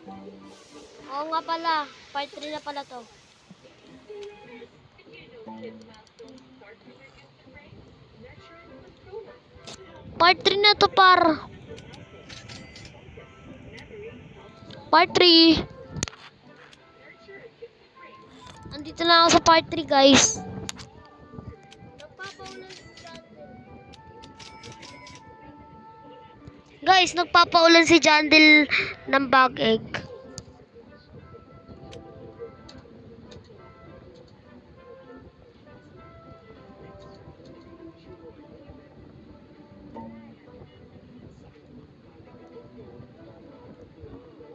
Oo nga pala, part 3 na pala to. Part 3 na to, par. Part 3. Andito na ako sa part 3, guys. Guys, nagpapaulan si Jandel ng bag egg.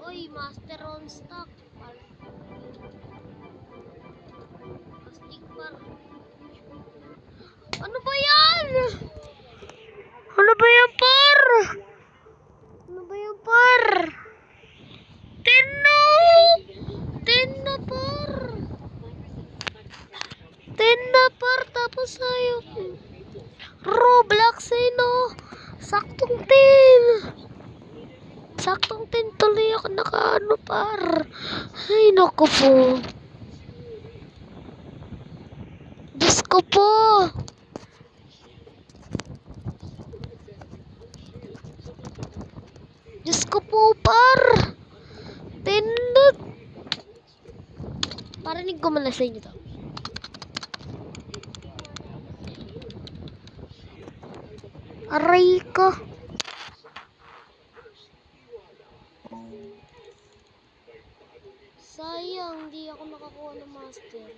Uy, master on stock. Plastic par. Ano ba yan? Ano ba yan, par? Ano ba yan, par? Tino! Tino, par! Tino, par! Tapos tayo. Roblox, eh, no? Saktong 10. Saktong 10 tuloy ako nakaano, par. Ay, naku po. Diyos ko po. Diyos ko po, par. Tindot. Parinig ko muna sa inyo to. Aray ko. Sayang, hindi ako nakakuha ng master.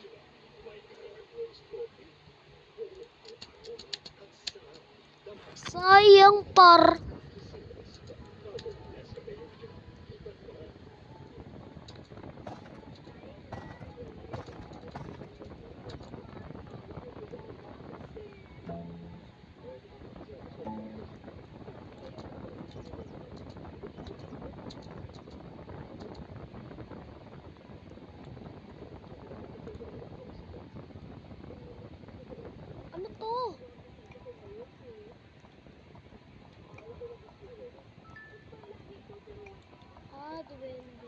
Sayang, par. Ano to? Duwende.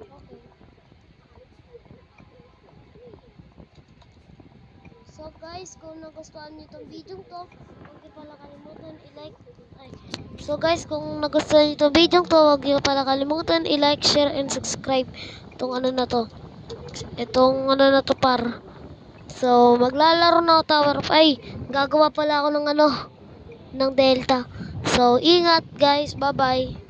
Okay. So guys, kung nagustuhan niyo itong video to, huwag niyo pala kalimutan i-like. So guys, kung nagustuhan niyo itong video to, huwag niyo pala kalimutan i-like, share, and subscribe. Itong ano na to. Itong ano na to, par. So, maglalaro na ako Tower of... Ay, gagawa pala ako ng ano, ng Delta. So, ingat guys. Bye-bye.